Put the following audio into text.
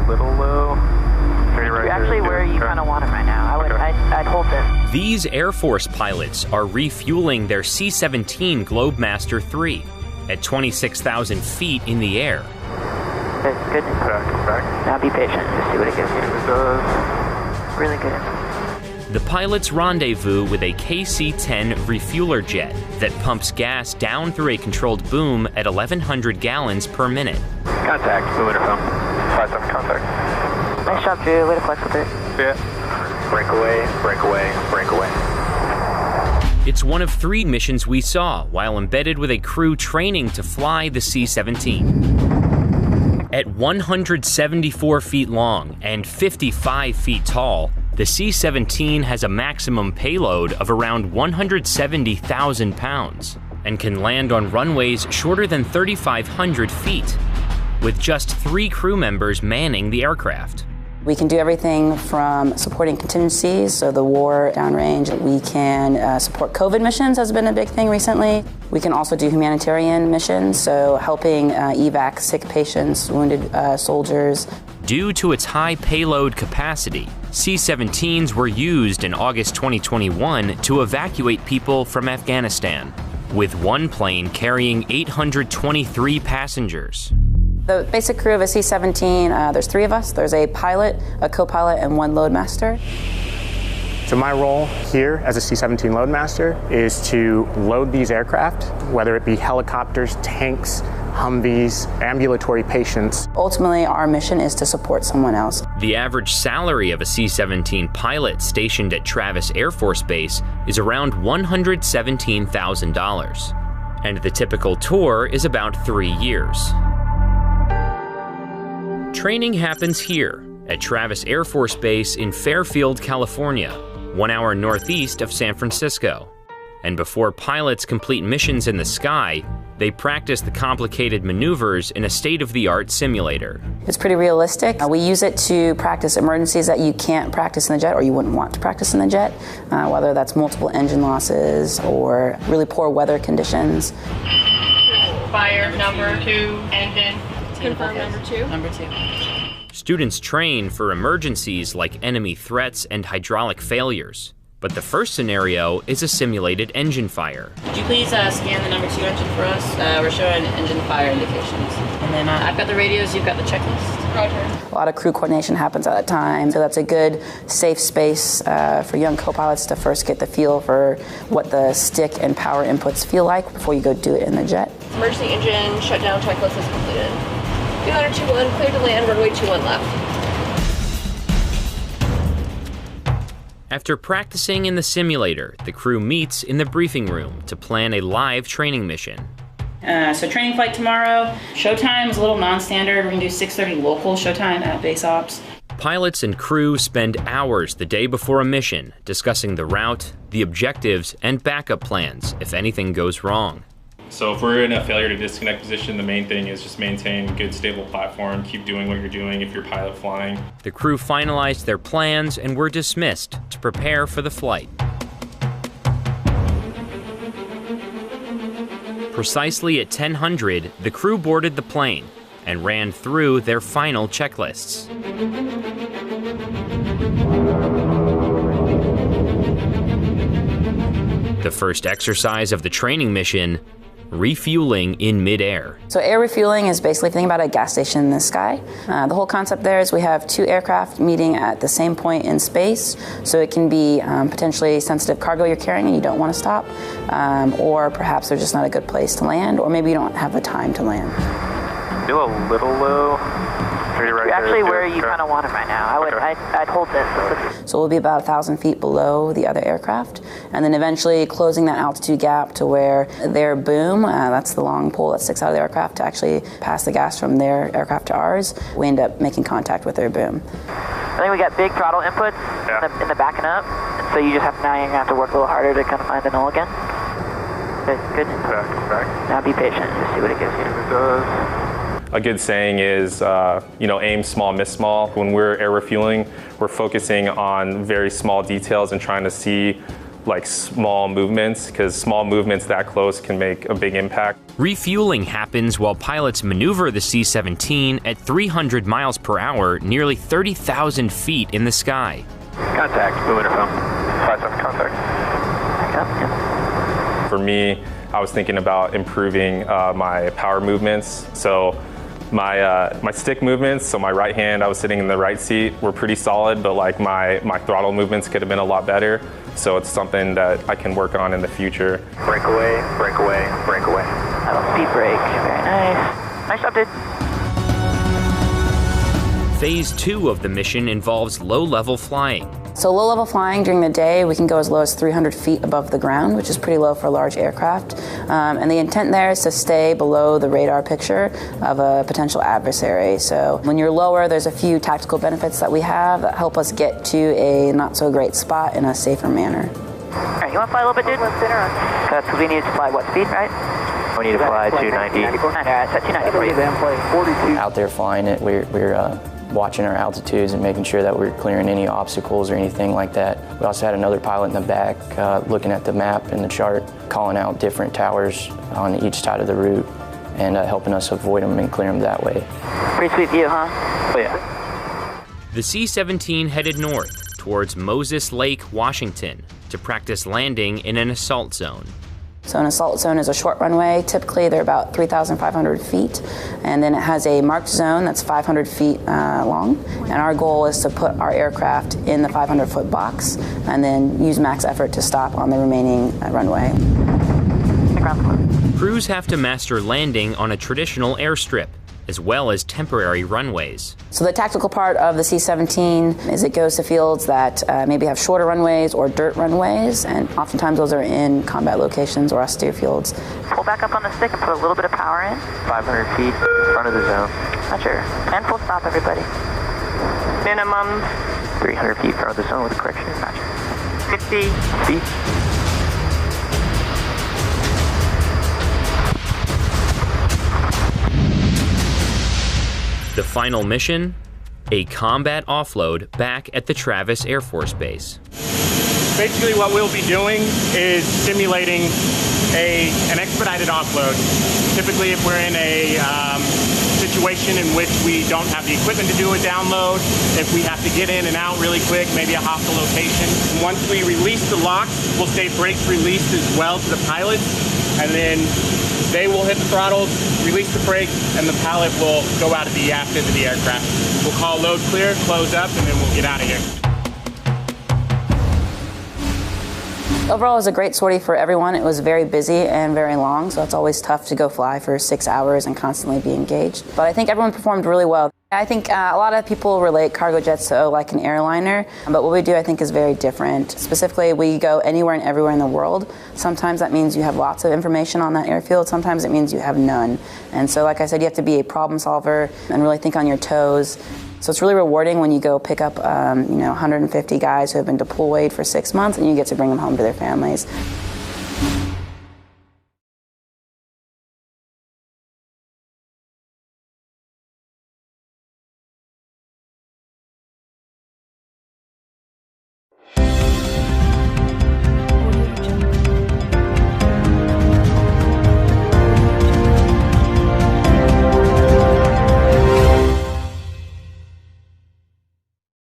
little low. Actually, where you kind of want it right now. I'd hold this. These Air Force pilots are refueling their C-17 Globemaster 3 at 26,000 feet in the air. Good. Back. Now be patient. Just see what it gives you. It does. Really good. The pilots rendezvous with a KC-10 refueler jet that pumps gas down through a controlled boom at 1,100 gallons per minute. Contact. Boom intercom. 5-7 contact. Nice job, Drew. Way to flex with it. Yeah. Break away, break away, break away. It's one of 3 missions we saw while embedded with a crew training to fly the C-17. At 174 feet long and 55 feet tall, the C-17 has a maximum payload of around 170,000 pounds and can land on runways shorter than 3,500 feet, with just 3 crew members manning the aircraft. We can do everything from supporting contingencies, so the war downrange. We can support COVID missions has been a big thing recently. We can also do humanitarian missions, so helping evac sick patients, wounded soldiers. Due to its high payload capacity, C-17s were used in August 2021 to evacuate people from Afghanistan, with one plane carrying 823 passengers. The basic crew of a C-17, there's 3 of us. There's a pilot, a co-pilot, and 1 loadmaster. So my role here as a C-17 loadmaster is to load these aircraft, whether it be helicopters, tanks, Humvees, ambulatory patients. Ultimately, our mission is to support someone else. The average salary of a C-17 pilot stationed at Travis Air Force Base is around $117,000, and the typical tour is about 3 years. Training happens here at Travis Air Force Base in Fairfield, California, 1 hour northeast of San Francisco. And before pilots complete missions in the sky, they practice the complicated maneuvers in a state-of-the-art simulator. It's pretty realistic. We use it to practice emergencies that you can't practice in the jet or you wouldn't want to practice in the jet, whether that's multiple engine losses or really poor weather conditions. Fire number 2, engine. Confirm number 2. Number 2. Students train for emergencies like enemy threats and hydraulic failures. But the first scenario is a simulated engine fire. Would you please scan the number 2 engine for us? We're showing engine fire indications. And then I've got the radios, you've got the checklist. Roger. A lot of crew coordination happens at that time, so that's a good, safe space for young co-pilots to first get the feel for what the stick and power inputs feel like before you go do it in the jet. Emergency engine shutdown checklist is completed. 221, clear to land, runway 21 left. After practicing in the simulator, the crew meets in the briefing room to plan a live training mission. So training flight tomorrow. Showtime is a little non-standard. We're gonna do 6:30 local showtime at base ops. Pilots and crew spend hours the day before a mission discussing the route, the objectives, and backup plans if anything goes wrong. So if we're in a failure to disconnect position, the main thing is just maintain good, stable platform, keep doing what you're doing if you're pilot flying. The crew finalized their plans and were dismissed to prepare for the flight. Precisely at 10:00, the crew boarded the plane and ran through their final checklists. The first exercise of the training mission, refueling in midair. So air refueling is basically thinking about a gas station in the sky. The whole concept there is we have 2 aircraft meeting at the same point in space, so it can be potentially sensitive cargo you're carrying and you don't want to stop, or perhaps there's just not a good place to land, or maybe you don't have the time to land. Do a little low. Actually, where you kind of want it right now. I'd hold this. So we'll be about 1,000 feet below the other aircraft, and then eventually closing that altitude gap to where their boom, that's the long pole that sticks out of the aircraft, to actually pass the gas from their aircraft to ours, we end up making contact with their boom. I think we got big throttle inputs in the backing up, and so you just have now you're gonna have to work a little harder to kind of find the null again. Good. Back. Now be patient. Just see what it gives you. It does. A good saying is, aim small, miss small. When we're air refueling, we're focusing on very small details and trying to see like small movements, because small movements that close can make a big impact. Refueling happens while pilots maneuver the C-17 at 300 miles per hour, nearly 30,000 feet in the sky. Contact, blue intercom. 5-7 contact. For me, I was thinking about improving my power movements. So my stick movements, so my right hand, I was sitting in the right seat, were pretty solid, but like my throttle movements could have been a lot better. So it's something that I can work on in the future. Break away, break away, break away. Speed brake, very nice. Nice job, dude. Phase 2 of the mission involves low-level flying. So low-level flying during the day, we can go as low as 300 feet above the ground, which is pretty low for a large aircraft. And the intent there is to stay below the radar picture of a potential adversary. So when you're lower, there's a few tactical benefits that we have that help us get to a not-so-great spot in a safer manner. All right, you want to fly a little bit, dude? That's because we need to fly what speed, right? We need to fly 290. All right, set 290 for you. Out there flying it, we're watching our altitudes and making sure that we're clearing any obstacles or anything like that. We also had another pilot in the back looking at the map and the chart, calling out different towers on each side of the route and helping us avoid them and clear them that way. Pretty sweet view, huh? Oh yeah. The C-17 headed north towards Moses Lake, Washington, to practice landing in an assault zone. So an assault zone is a short runway. Typically, they're about 3,500 feet. And then it has a marked zone that's 500 feet long. And our goal is to put our aircraft in the 500-foot box and then use max effort to stop on the remaining runway. Crews have to master landing on a traditional airstrip, as well as temporary runways. So the tactical part of the C-17 is it goes to fields that maybe have shorter runways or dirt runways, and oftentimes those are in combat locations or austere fields. Pull back up on the stick and put a little bit of power in. 500 feet, front of the zone. Roger. And full stop, everybody. Minimum 300 feet, front of the zone with correction. Roger. 50 feet. The final mission, a combat offload back at the Travis Air Force Base. Basically what we'll be doing is simulating an expedited offload. Typically if we're in a situation in which we don't have the equipment to do a download, if we have to get in and out really quick, maybe a hostile location. Once we release the lock, we'll stay brakes released as well to the pilots, and then they will hit the throttles, release the brakes, and the pilot will go out of the aft end of the aircraft. We'll call load clear, close up, and then we'll get out of here. Overall, it was a great sortie for everyone. It was very busy and very long, so it's always tough to go fly for 6 hours and constantly be engaged. But I think everyone performed really well. I think a lot of people relate cargo jets to like an airliner, but what we do I think is very different. Specifically, we go anywhere and everywhere in the world. Sometimes that means you have lots of information on that airfield. Sometimes it means you have none. And so, like I said, you have to be a problem solver and really think on your toes. So it's really rewarding when you go pick up 150 guys who have been deployed for 6 months and you get to bring them home to their families.